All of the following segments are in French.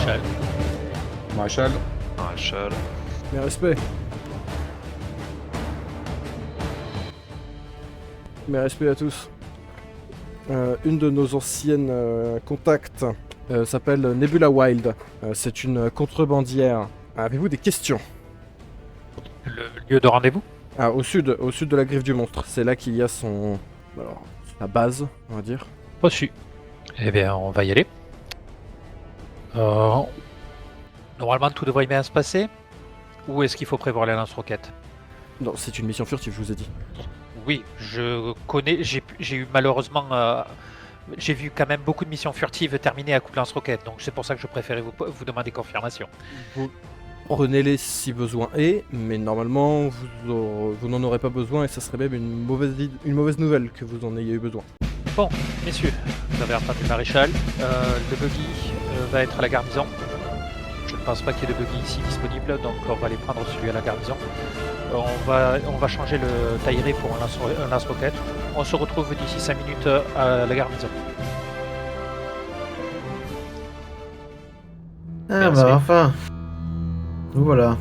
Maréchal. Maréchal. Maréchal. Mes respects. Mes respects à tous. Une de nos anciennes contacts s'appelle Nebula Wild. C'est une contrebandière. Avez-vous des questions? Le lieu de rendez-vous? Au sud de la griffe du monstre. C'est là qu'il y a son... Alors, sa base, on va dire. Reçu. Eh bien, on va y aller. Normalement, tout devrait bien se passer. Ou est-ce qu'il faut prévoir les lance-roquettes? Non, c'est une mission furtive, je vous ai dit. Oui, je connais. J'ai eu malheureusement. J'ai vu quand même beaucoup de missions furtives terminées à coup de lance-roquettes. Donc c'est pour ça que je préférais vous demander confirmation. Vous prenez-les si besoin est, mais normalement, vous n'en aurez pas besoin et ça serait même une mauvaise nouvelle que vous en ayez eu besoin. Bon, messieurs, vous avez entendu le maréchal. Le buggy va être à la garnison. Je ne pense pas qu'il y ait de buggy ici disponible, donc on va aller prendre celui à la garnison. On va changer le tailleret pour un lance-roquette. On se retrouve d'ici 5 minutes à la garnison. Ah Merci. bah enfin. Nous voilà.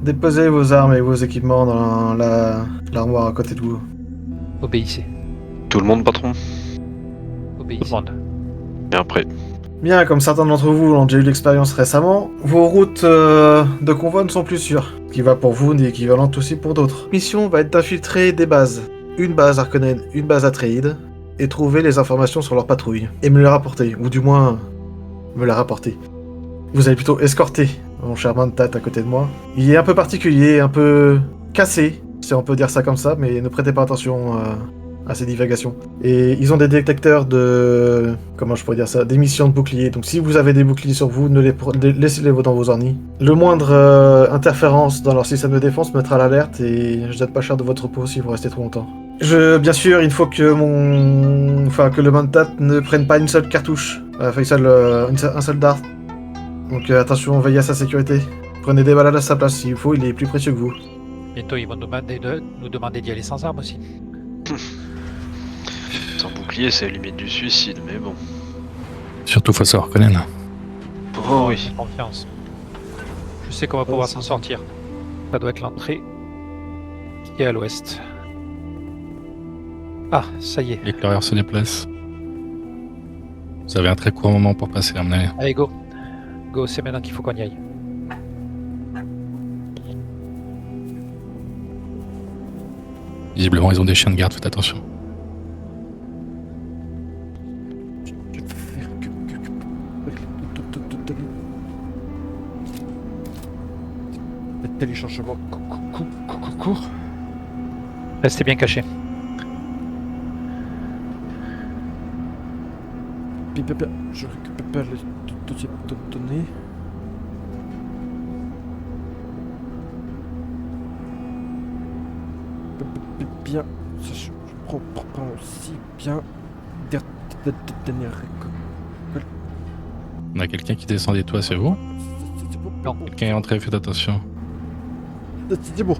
Déposez vos armes et vos équipements dans l'armoire à côté de vous. Obéissez. Tout le monde, patron? Obéissez. Tout le monde. Bien prêt. Bien, comme certains d'entre vous l'ont déjà eu l'expérience récemment, vos routes de convoi ne sont plus sûres. Ce qui va pour vous n'est équivalente aussi pour d'autres. Mission va être d'infiltrer des bases. Une base Harkonnen, une base Atreides, et trouver les informations sur leur patrouille. Et me les rapporter, ou du moins, me la rapporter. Vous allez plutôt escorter mon cher Mantat à côté de moi. Il est un peu particulier, un peu cassé, si on peut dire ça comme ça, mais ne prêtez pas attention à ces divagations. Et ils ont des détecteurs de... Comment je pourrais dire ça? D'émissions de boucliers. Donc si vous avez des boucliers sur vous, laissez-les dans vos ornis. Le moindre interférence dans leur système de défense mettra l'alerte et je jette pas cher de votre peau si vous restez trop longtemps. Bien sûr, il faut que que le Mantat ne prenne pas une seule cartouche. Un seul dart. Donc attention, veillez à sa sécurité. Prenez des balades à sa place s'il faut, il est plus précieux que vous. Bientôt, ils vont nous demander d'y aller sans armes aussi. Sans bouclier, c'est la limite du suicide, mais bon. Surtout face à Harkonnen. Oh oui. J'ai confiance. Je sais qu'on va pouvoir s'en sortir. Ça doit être l'entrée qui est à l'ouest. Ah, ça y est. L'éclaireur se déplace. Vous avez un très court moment pour passer, à mon avis. Allez, go. Go, c'est maintenant qu'il faut qu'on y aille. Visiblement, ils ont des chiens de garde, faites attention. Téléchargement court. Restez bien cachés. Je récupère les dossiers de données. Bien, je prends aussi bien dernière récolte. On a quelqu'un qui descend des toits, c'est vous? C'est bon. Non. Quelqu'un est entré, faites attention. C'est bon.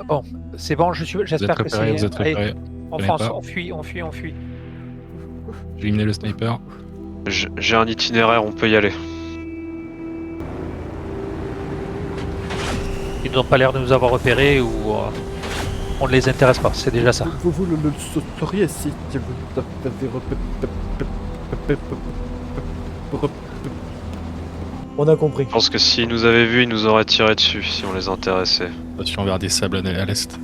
Bon, c'est bon, j'espère que c'est... Vous êtes Allez, préparés. on Prenez fonce, pas. on fuit. J'ai éliminé le sniper. J'ai un itinéraire, on peut y aller. Ils n'ont pas l'air de nous avoir repérés ou on ne les intéresse pas, c'est déjà ça. Vous le sauriez si vous avez On a compris. Je pense que s'ils nous avaient vus, ils nous auraient tiré dessus si on les intéressait. Attention vers des sables à l'est.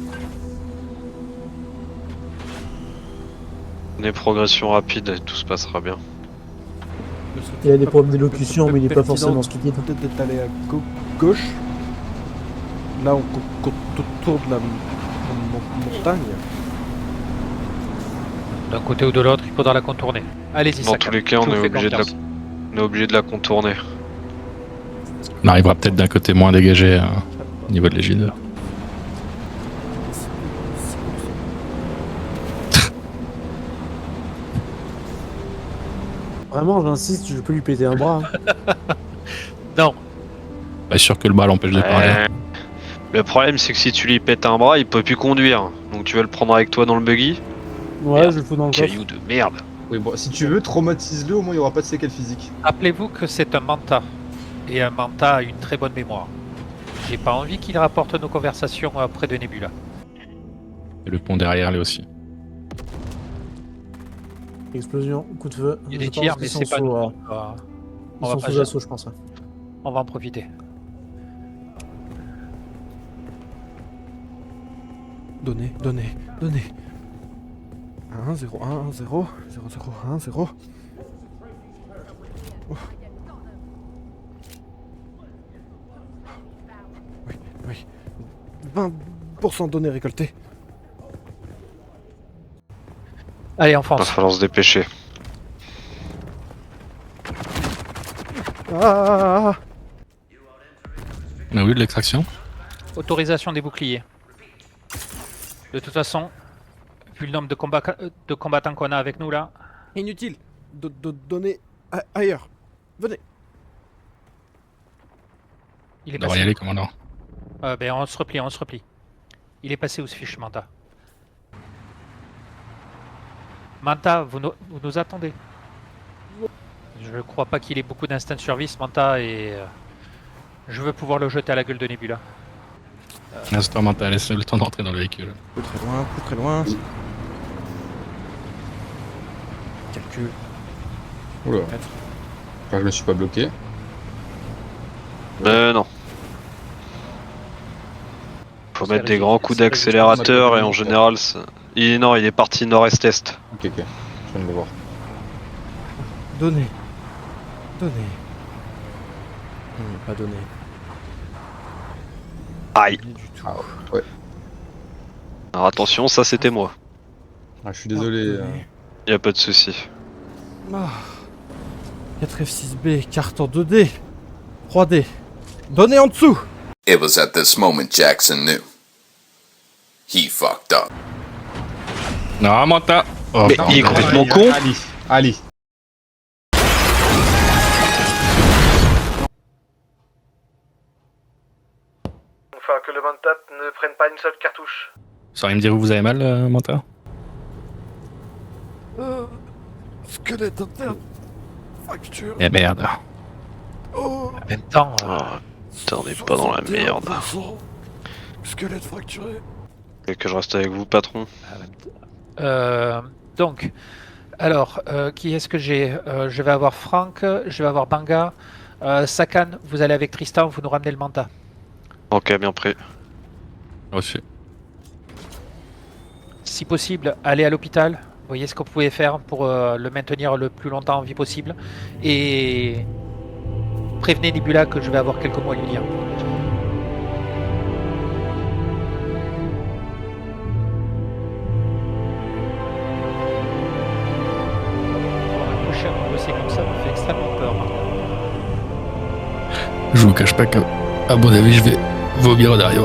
Une progression rapide et tout se passera bien. Il a des problèmes d'élocution, mais il n'est pas forcément stupide. Peut-être d'aller à gauche. Là, on tourne la montagne. D'un côté ou de l'autre, il faudra la contourner. Allez-y, Dans Saka. tous les cas, Je on vous est fais obligé confiance. on est obligé de la contourner. On arrivera peut-être d'un côté moins dégagé au niveau de l'égide. Vraiment, j'insiste, je peux lui péter un bras. Non, Pas sûr que le bal empêche de parler. Le problème, c'est que si tu lui pètes un bras, il peut plus conduire. Donc tu vas le prendre avec toi dans le buggy? Ouais, je le fous dans le coffre. Caillou de merde. Oui, bon, si tu veux, traumatise-le, au moins il n'y aura pas de séquelles physiques. Rappelez-vous que c'est un manta. Et un manta a une très bonne mémoire. J'ai pas envie qu'il rapporte nos conversations près de Nebula. Et le pont derrière, lui aussi. Explosion, coup de feu. Il y a des Je pense tirs, qu'ils mais sont c'est pas sous, nous. euh, On Ils va sont pas sous assaut, je pense. Ouais. On va en profiter. Donnez. 1, 0, 1, 0, 0, 0, 1, 0. Oh. Oui. 20% de données récoltées. Allez, on Va fonce. falloir se dépêcher. Ah. On a eu de l'extraction? Autorisation des boucliers. De toute façon, vu le nombre de combattants qu'on a avec nous là, Inutile de donner ailleurs. Venez. il est On devrait y passé. aller, commandant. Ben on se replie. Il est passé où ce fiche Manta? Manta, vous nous attendez. Je crois pas qu'il ait beaucoup d'instinct de survie ce Manta et je veux pouvoir le jeter à la gueule de Nebula. Instant mental, laisse le temps d'entrer dans le véhicule. Plus très loin. Calcul. Oula, Peut-être. j'espère que je me suis pas bloqué. Non. Faut mettre des grands coups d'accélérateur et en général, il est parti nord-est-est. Ok, je viens de le voir. Donnez. Pas donné. Aïe. Rien du tout. Ah, ouais. Alors attention, ça c'était moi. Ah, je suis désolé. Y a pas de souci. 4F6B, carte en 2D. 3D. Donnez en dessous. It was at this moment Jackson knew. He fucked up. Non, Manta! Oh, Mais bordel. il est complètement con. Allez. Enfin, que le Manta ne prenne pas une seule cartouche. Vous sauriez me dire où vous avez mal, Manta? Squelette interne. Fracture. Eh merde. Oh. En même temps, Oh, putain, on est pas dans la merde. Squelette fracturé. Et que je reste avec vous, patron. donc, alors, qui est-ce que j'ai Je vais avoir Franck, je vais avoir Banga. Sakan, vous allez avec Tristan, vous nous ramenez le Manta. Ok, bien pris. Reçu. Si possible, allez à l'hôpital. Voyez ce que vous pouvez faire pour le maintenir le plus longtemps en vie possible. Et prévenez Nebula que je vais avoir quelques mots à lui dire. Un cocher en dossier comme ça me fait extrêmement peur. Je vous cache pas que, à mon avis, je vais vomir derrière.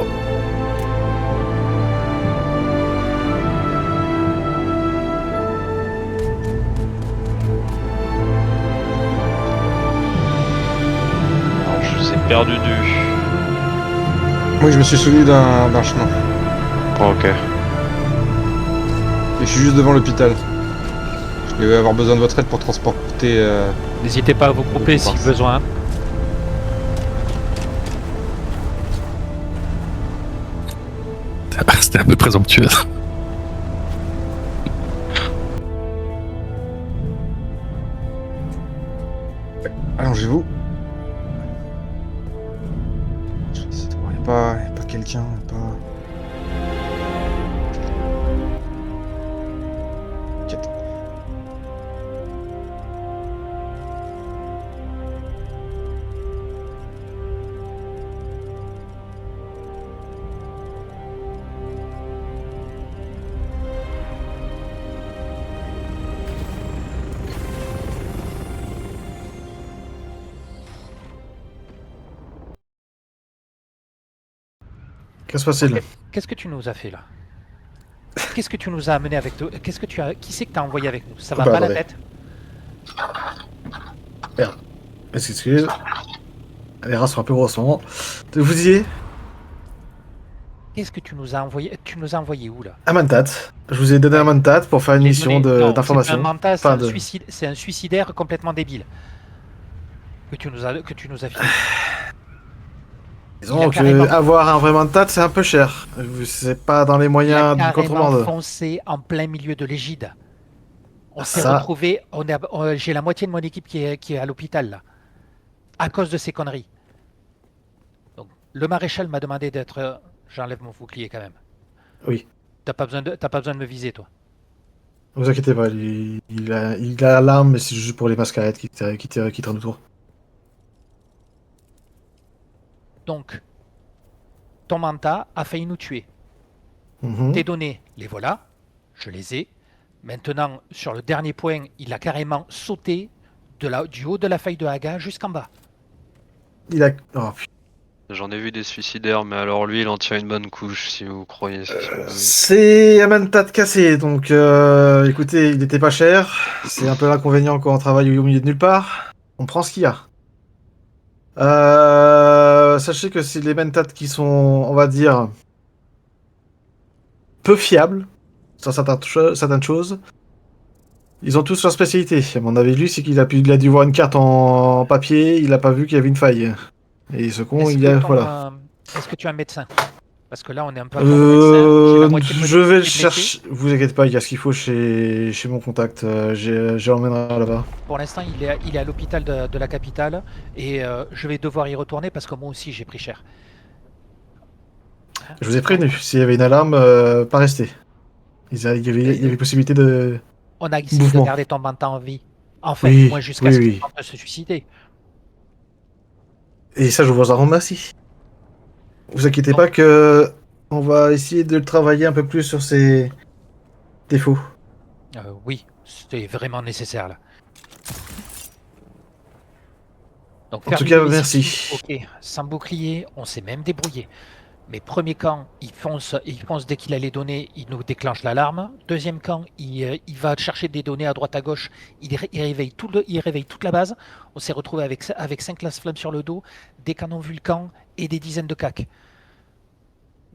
Alors, je vous ai perdu de vue. Moi, je me suis souvenu d'un chemin. Ok. Et je suis juste devant l'hôpital. Je vais avoir besoin de votre aide pour transporter. N'hésitez pas à vous grouper si Parfait. besoin. C'était un peu présomptueux. Allongez-vous. Je vais essayer de voir. Y'a pas quelqu'un, y'a pas. T'inquiète. Que se passe-t-il? Qu'est-ce que tu nous as fait là? Qu'est-ce que tu nous as amené avec toi? Qui c'est que t'as envoyé avec nous? Ça va Bah, pas la vrai. tête? Excusez. Les rats sont un peu gros en ce moment. Vous disiez? qu'est-ce que tu nous as envoyé? Tu nous as envoyé où là? À Mantat. Je vous ai donné un Mantat pour faire une mission Non, d'information. c'est pas un mental, Enfin, c'est un suicidaire complètement débile. Que tu nous as filé. Disons que avoir un vrai Mantat, c'est un peu cher. C'est pas dans les moyens du Il a carrément contrebande. foncé en plein milieu de l'égide. On s'est Ça- retrouvé, j'ai la moitié de mon équipe qui est à l'hôpital là, à cause de ces conneries. Donc, le maréchal m'a demandé d'être. J'enlève mon bouclier quand même. Oui. T'as pas besoin de me viser toi. Ne vous inquiétez pas, il a l'arme, mais c'est juste pour les mascarettes qui traînent autour. Donc, ton manta a failli nous tuer. Mhm. Tes données, les voilà, je les ai. Maintenant, sur le dernier point, il a carrément sauté du haut de la faille de Haga jusqu'en bas. Il a. Oh, putain. J'en ai vu des suicidaires, mais alors lui, il en tient une bonne couche, si vous croyez. C'est un Mantat cassé, donc écoutez, il était pas cher. C'est un peu l'inconvénient quand on travaille au milieu de nulle part. On prend ce qu'il y a. Sachez que c'est les Mantats qui sont, on va dire, peu fiables sur certaines choses. Ils ont tous leur spécialité. À mon avis, lui, c'est qu'il a dû voir une carte en papier, il a pas vu qu'il y avait une faille. Et ce con, voilà. Est-ce que tu as un médecin? Parce que là, on est un peu à court de médecin. J'ai la moitié de mon Je vais le équipe qui est blessée. chercher. Vous inquiétez pas, il y a ce qu'il faut chez mon contact. Je l'emmènerai là-bas. Pour l'instant, il est à l'hôpital de la capitale et je vais devoir y retourner parce que moi aussi, j'ai pris cher. Je vous ai prévenu, s'il y avait une alarme, pas rester. Il y avait possibilité de. On a essayé Mouvement. de garder ton mental en vie. Enfin, Oui, moins jusqu'à oui, ce qu'il oui. tente de se suicider. Et ça, je vous en remercie. Vous inquiétez pas que on va essayer de travailler un peu plus sur ses défauts. Oui, c'est vraiment nécessaire là. Donc, En faire tout du cas, domicile, merci. ok, sans bouclier, on s'est même débrouillé. Mais premier camp, il fonce dès qu'il a les données, il nous déclenche l'alarme. Deuxième camp, il va chercher des données à droite à gauche, il réveille toute la base. On s'est retrouvé avec 5 lance-flammes sur le dos, des canons Vulcan et des dizaines de cacs.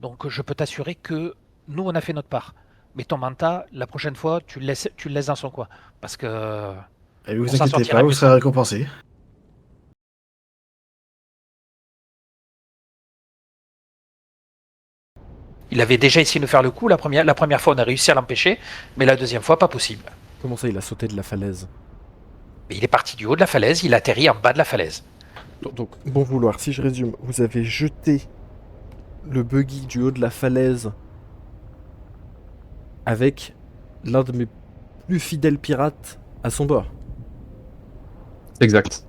Donc je peux t'assurer que nous, on a fait notre part. Mais ton manta, la prochaine fois, tu le laisses dans son coin. Parce que... Et vous on s'en inquiétez sortira pas, vous mieux serez sans. récompensé. Il avait déjà essayé de nous faire le coup, la première fois on a réussi à l'empêcher, mais la deuxième fois pas possible. Comment ça, il a sauté de la falaise? Mais il est parti du haut de la falaise, il atterrit en bas de la falaise. Donc, bon vouloir, si je résume, vous avez jeté le buggy du haut de la falaise avec l'un de mes plus fidèles pirates à son bord. Exact.